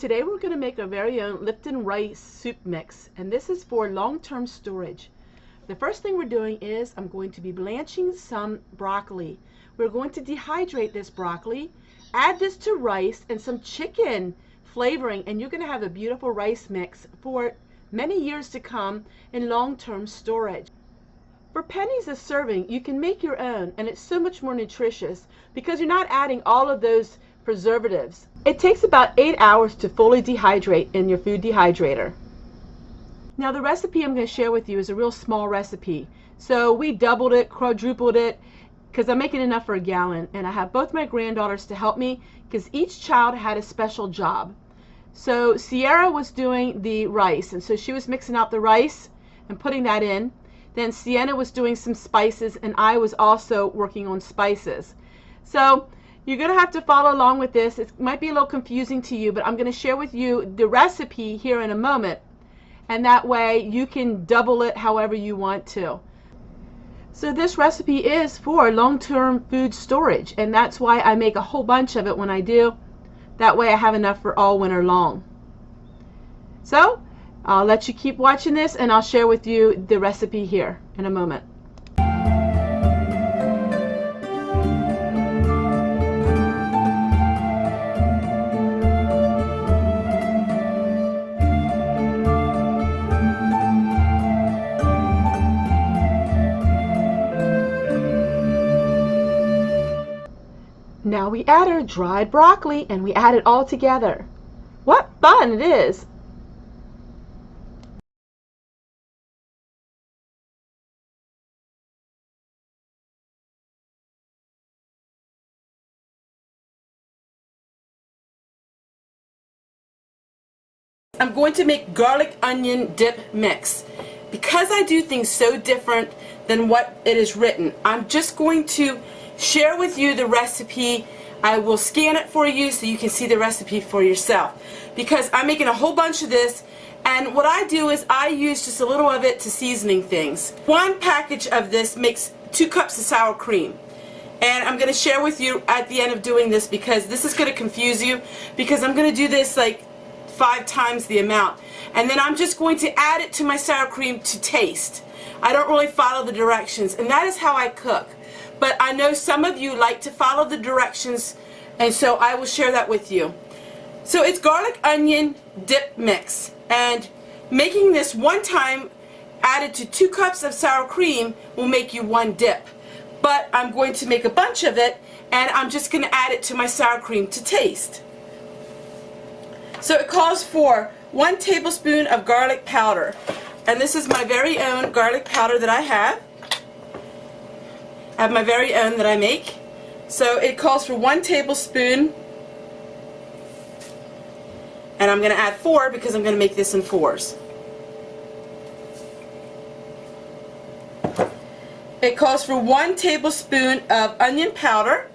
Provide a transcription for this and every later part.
Today we're going to make our very own Lipton rice soup mix, and this is for long-term storage. The first thing we're doing is I'm going to be blanching some broccoli. We're going to dehydrate this broccoli, add this to rice and some chicken flavoring, and you're going to have a beautiful rice mix for many years to come in long-term storage. For pennies a serving, you can make your own, and it's so much more nutritious because you're not adding all of those preservatives. It takes about 8 hours to fully dehydrate in your food dehydrator. Now the recipe I'm going to share with you is a real small recipe. So we doubled it, quadrupled it, because I'm making enough for a gallon, and I have both my granddaughters to help me because each child had a special job. So Sierra was doing the rice, and so she was mixing out the rice and putting that in. Then Sienna was doing some spices, and I was also working on spices. So you're going to have to follow along with this. It might be a little confusing to you, but I'm going to share with you the recipe here in a moment, and that way you can double it however you want to. So this recipe is for long-term food storage, and that's why I make a whole bunch of it when I do. That way I have enough for all winter long. So I'll let you keep watching this, and I'll share with you the recipe here in a moment. Now we add our dried broccoli, and we add it all together. What fun it is! I'm going to make garlic onion dip mix. Because I do things so different than what it is written, I'm just going to share with you the recipe. I will scan it for you so you can see the recipe for yourself, because I'm making a whole bunch of this, and what I do is I use just a little of it to seasoning things. One package of this makes 2 cups of sour cream, and I'm going to share with you at the end of doing this, because this is going to confuse you, because I'm going to do this like 5 times the amount, and then I'm just going to add it to my sour cream to taste. I don't really follow the directions, and that is how I cook. But I know some of you like to follow the directions, and so I will share that with you. So it's garlic onion dip mix, and making this one time added to 2 cups of sour cream will make you 1 dip. But I'm going to make a bunch of it, and I'm just going to add it to my sour cream to taste. So it calls for 1 tablespoon of garlic powder, and this is my very own garlic powder that I have. I have my very own that I make. So it calls for 1 tablespoon, and I'm going to add 4 because I'm going to make this in 4s. It calls for 1 tablespoon of onion powder.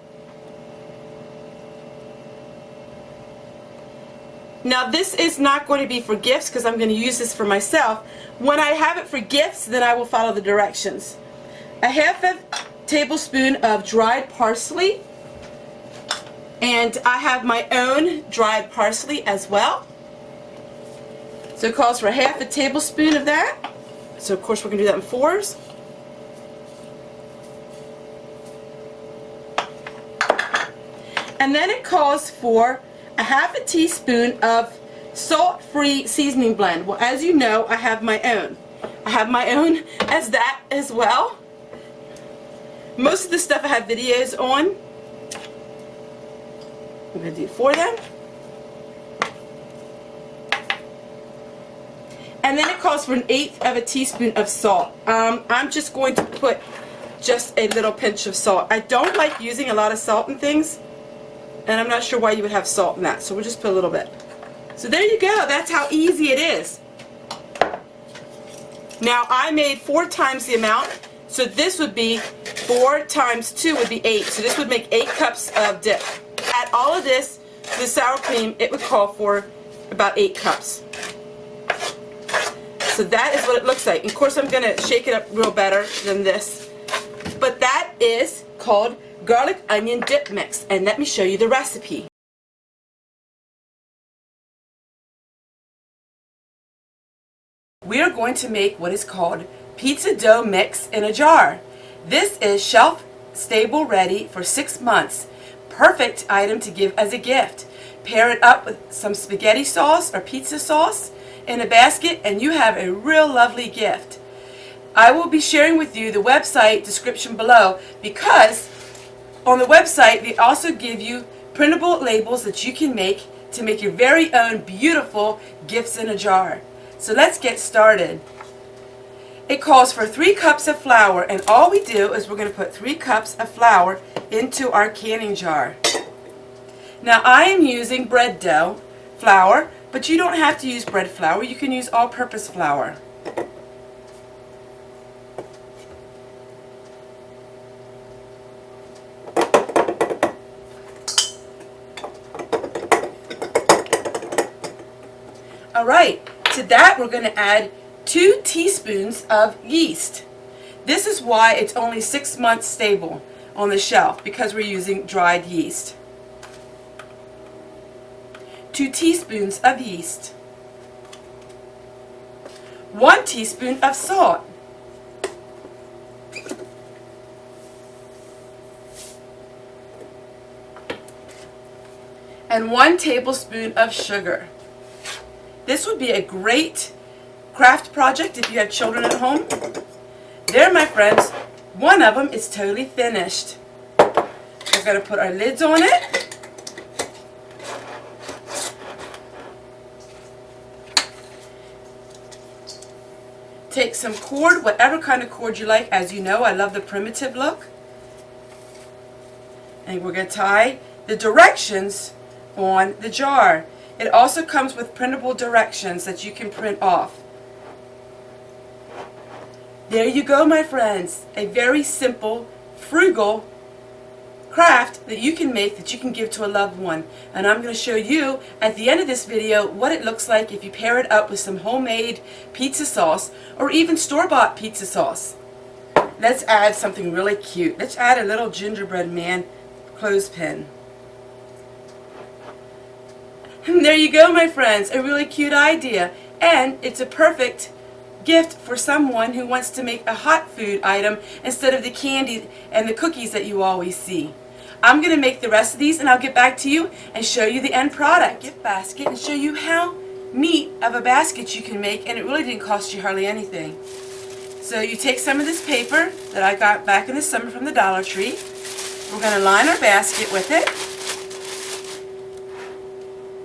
Now this is not going to be for gifts because I'm going to use this for myself. When I have it for gifts, then I will follow the directions. A half a tablespoon of dried parsley, and I have my own dried parsley as well. So it calls for half a tablespoon of that. So of course we're going to do that in 4s. And then it calls for a half a teaspoon of salt-free seasoning blend. Well, as you know, I have my own. I have my own as that as well. Most of the stuff I have videos on. I'm going to do it for them. And then it calls for 1/8 of a teaspoon of salt. I'm just going to put just a little pinch of salt. I don't like using a lot of salt in things, and I'm not sure why you would have salt in that, so we'll just put a little bit. So there you go. That's how easy it is. Now I made 4 times the amount, so this would be 4 times 2 would be 8. So this would make 8 cups of dip. Add all of this to the sour cream, it would call for about 8 cups. So that is what it looks like. And of course I'm going to shake it up real better than this. But that is called garlic onion dip mix. And let me show you the recipe. we are going to make what is called pizza dough mix in a jar. This is shelf stable ready for 6 months. Perfect item to give as a gift. Pair it up with some spaghetti sauce or pizza sauce in a basket and you have a real lovely gift. I will be sharing with you the website description below, because on the website they also give you printable labels that you can make to make your very own beautiful gifts in a jar. So let's get started. It calls for 3 cups of flour, and all we do is we're going to put 3 cups of flour into our canning jar. Now I am using bread dough flour, but you don't have to use bread flour. You can use all-purpose flour. Alright, to that we're going to add 2 teaspoons of yeast. This is why it's only 6 months stable on the shelf, because we're using dried yeast. 2 teaspoons of yeast. 1 teaspoon of salt. And 1 tablespoon of sugar. This would be a great craft project if you have children at home. There, my friends, one of them is totally finished. We're going to put our lids on it. Take some cord, whatever kind of cord you like. As you know, I love the primitive look. And we're going to tie the directions on the jar. It also comes with printable directions that you can print off. There you go, my friends. A very simple, frugal craft that you can make, that you can give to a loved one. And I'm going to show you at the end of this video what it looks like if you pair it up with some homemade pizza sauce or even store-bought pizza sauce. Let's add something really cute. Let's add a little gingerbread man clothespin. And there you go, my friends, a really cute idea, and it's a perfect gift for someone who wants to make a hot food item instead of the candy and the cookies that you always see. I'm going to make the rest of these and I'll get back to you and show you the end product. Gift basket, and show you how neat of a basket you can make, and it really didn't cost you hardly anything. So you take some of this paper that I got back in the summer from the Dollar Tree. We're going to line our basket with it.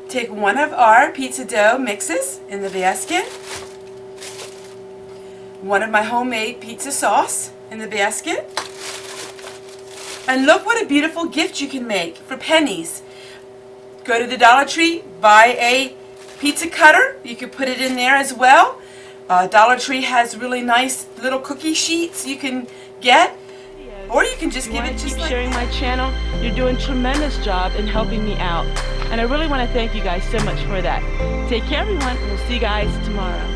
Take one of our pizza dough mixes in the basket, one of my homemade pizza sauce in the basket, and look what a beautiful gift you can make for pennies. Go to the Dollar Tree, buy a pizza cutter. You can put it in there as well. Dollar Tree has really nice little cookie sheets you can get. Or you can just give it just like sharing my channel. You're doing a tremendous job in helping me out. And I really want to thank you guys so much for that. Take care, everyone, and we'll see you guys tomorrow.